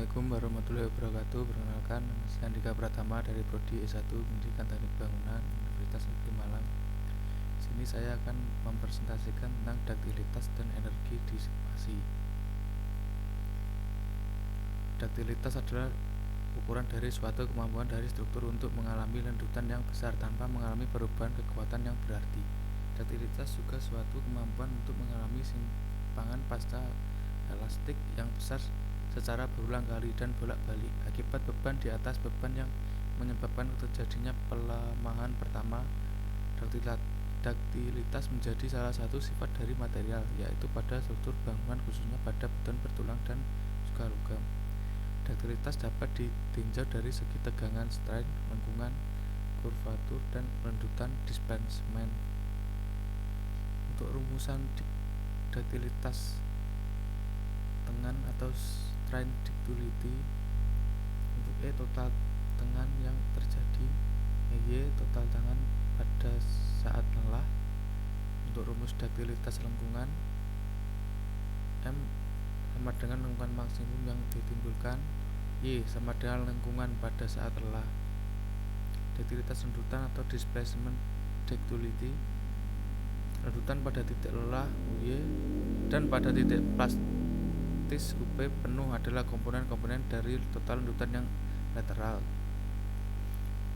Assalamualaikum warahmatullahi wabarakatuh. Perkenalkan, nama saya Andika Pratama dari Prodi S1 Pendidikan Teknik Bangunan Universitas Negeri Malang. Di sini saya akan mempresentasikan tentang duktilitas dan energi disipasi. Duktilitas adalah ukuran dari suatu kemampuan dari struktur untuk mengalami lendutan yang besar tanpa mengalami perubahan kekuatan yang berarti. Duktilitas juga suatu kemampuan untuk mengalami simpangan pasca elastik yang besar secara berulang kali dan bolak-balik akibat beban di atas beban yang menyebabkan terjadinya pelemahan. Pertama, duktilitas menjadi salah satu sifat dari material, yaitu pada struktur bangunan khususnya pada beton bertulang dan juga logam. Duktilitas dapat ditinjau dari segi tegangan, strain, lengkungan, kurvatur, dan lendutan displacement. Untuk rumusan duktilitas tengan atau strain ductility, untuk E total tengan yang terjadi, Y total tengan pada saat lelah. Untuk rumus duktilitas lengkungan, M sama dengan lengkungan maksimum yang ditimbulkan, Y sama dengan lengkungan pada saat lelah. Duktilitas lendutan atau displacement ductility, lendutan pada titik lelah UY dan pada titik plastis UP penuh adalah komponen-komponen dari total lendutan yang lateral.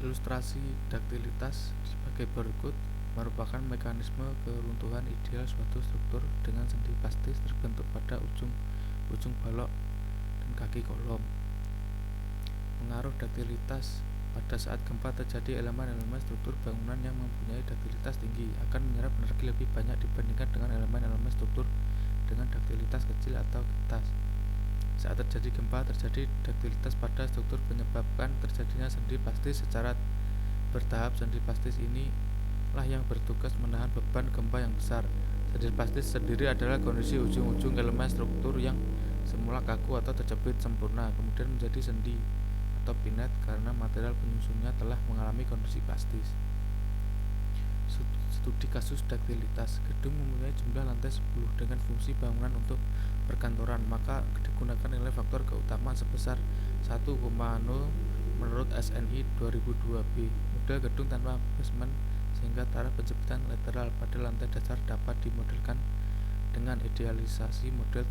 Ilustrasi duktilitas sebagai berikut merupakan mekanisme keruntuhan ideal suatu struktur dengan sendi plastis terbentuk pada ujung balok dan kaki kolom. Pengaruh duktilitas: pada saat gempa terjadi, elemen-elemen struktur bangunan yang mempunyai duktilitas tinggi akan menyerap energi lebih banyak dibandingkan dengan elemen-elemen struktur dengan duktilitas kecil atau getas. Saat terjadi gempa, terjadi duktilitas pada struktur menyebabkan terjadinya sendi plastis secara bertahap. Sendi plastis inilah yang bertugas menahan beban gempa yang besar. Sendi plastis sendiri adalah kondisi ujung-ujung elemen struktur yang semula kaku atau terjepit sempurna, kemudian menjadi sendi atau pinet karena material penyusunnya telah mengalami kondisi plastis. Studi kasus duktilitas: gedung mempunyai jumlah lantai 10 dengan fungsi bangunan untuk perkantoran, maka digunakan nilai faktor keutamaan sebesar 1,0 menurut SNI 2002B. Model gedung tanpa basement sehingga taraf penjepitan lateral pada lantai dasar dapat dimodelkan dengan idealisasi model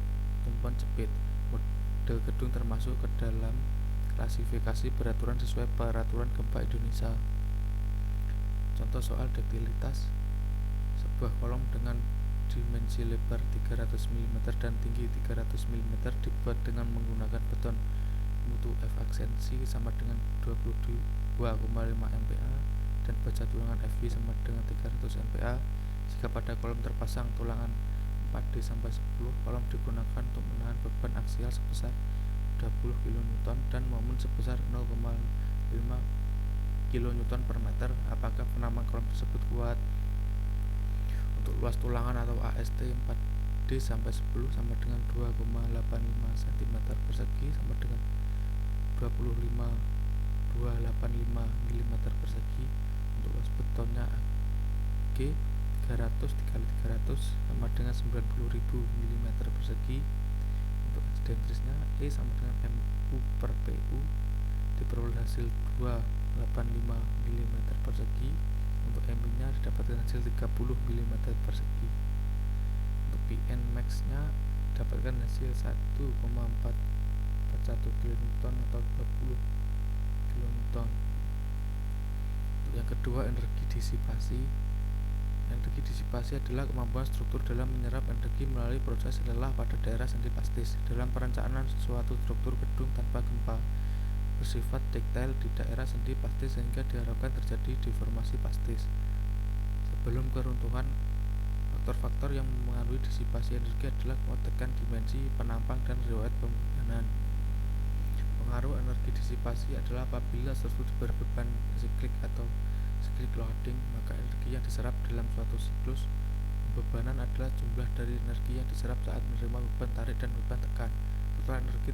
tumpuan jepit. Model gedung termasuk ke dalam klasifikasi beraturan sesuai peraturan gempa Indonesia. Contoh soal duktilitas: sebuah kolom dengan dimensi lebar 300 mm dan tinggi 300 mm dibuat dengan menggunakan beton mutu F aksensi sama dengan 22,5 MPa dan baja tulangan FY sama dengan 300 MPa. Jika pada kolom terpasang tulangan 4D sampai 10, kolom digunakan untuk menahan beban aksial sebesar 20 kN dan momen sebesar 0,5 kN per meter. Apakah penamaan kolom tersebut kuat? Untuk luas tulangan atau AST 4D sampai 10 sama dengan 2,85 cm persegi sama dengan 25,285 mm persegi. Untuk luas betonnya AG 300 dikali 300 sama dengan 90.000 mm persegi. Untuk eksdentrisnya E sama dengan MU per PU diperoleh hasil 285 mm persegi. Untuk MI nya didapatkan hasil 30 mm persegi. Untuk PN max nya didapatkan hasil 1,441 kN atau 20 kN. Untuk yang kedua, energi disipasi. Energi disipasi adalah kemampuan struktur dalam menyerap energi melalui proses lelah pada daerah sendi plastis. Dalam perencanaan suatu struktur gedung tanpa gempa bersifat detail di daerah sendi plastis sehingga diharapkan terjadi deformasi plastis. Sebelum keruntuhan, faktor-faktor yang mempengaruhi disipasi energi adalah tekan dimensi, penampang, dan riwayat pembangunan. Pengaruh energi disipasi adalah apabila struktur berbeban siklik atau cyclic loading, maka energi yang diserap dalam suatu siklus pembebanan adalah jumlah dari energi yang diserap saat menerima beban tarik dan beban tekan. Total energi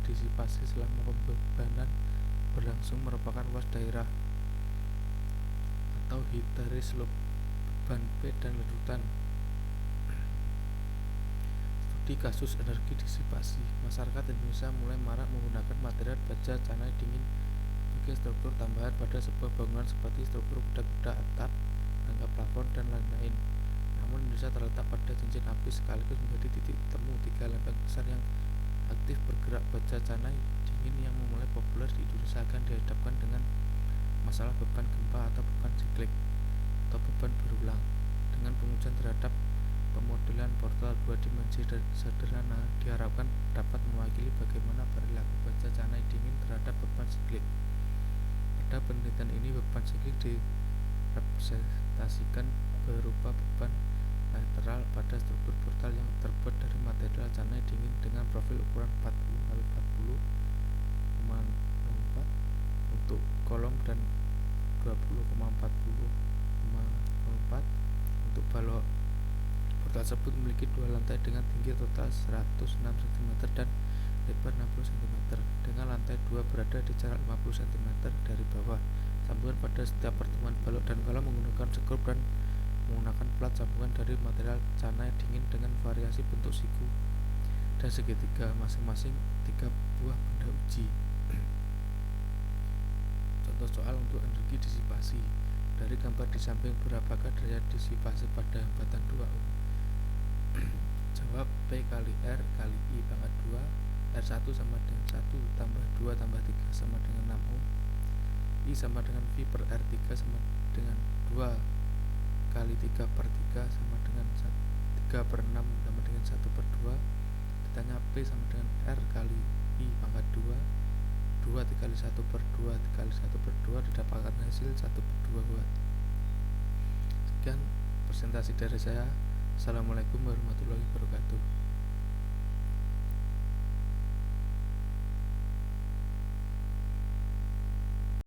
disipasi selama pembebanan berlangsung merupakan luas daerah atau height dari slope beban P dan lendutan. Studi Terjadi kasus energi disipasi. Masyarakat Indonesia mulai marak menggunakan material baja canai dingin sebagai struktur tambahan pada sebuah bangunan seperti struktur kuda-kuda atap, tangga plafon, dan lain-lain. Namun Indonesia terletak pada cincin api sekaligus menjadi titik temu 3 lempeng besar yang aktif bergerak. Baja canai dingin yang mulai populer di Indonesia akan dihadapkan dengan masalah beban gempa atau beban siklik atau beban berulang. Dengan pengujian terhadap pemodelan portal 2 dimensi sederhana diharapkan dapat mewakili bagaimana perilaku baja canai dingin terhadap beban siklik. Pada penelitian ini, beban siklik direpresentasikan berupa beban lateral pada struktur portal yang terbuat dari material canai dingin dengan profil ukuran 40x40,04 untuk kolom dan 20,40,04 untuk balok. Portal tersebut memiliki 2 lantai dengan tinggi total 106 cm dan lebar 60 cm, dengan lantai 2 berada di jarak 50 cm dari bawah. Sambungan pada setiap pertemuan balok dan kolom menggunakan skrup dan menggunakan plat sambungan dari material canai dingin dengan variasi bentuk siku dan segitiga, masing-masing 3 buah benda uji. Contoh soal untuk energi disipasi. Dari gambar di samping, berapakah daya disipasi pada hambatan 2 ohm? Jawab P kali R kali I pangkat 2. R1 sama dengan 1 tambah 2 tambah 3 sama dengan 6 ohm. I sama dengan V per R3 sama dengan 2 kali 3 per 3 sama dengan 3 per 6 sama dengan 1 per 2. Ditanya P sama dengan R kali I pangkat 2. 2 dikali 1 per 2 dikali 1 per 2 didapatkan hasil 1 per 2 watt. Sekian presentasi dari saya. Assalamualaikum warahmatullahi wabarakatuh.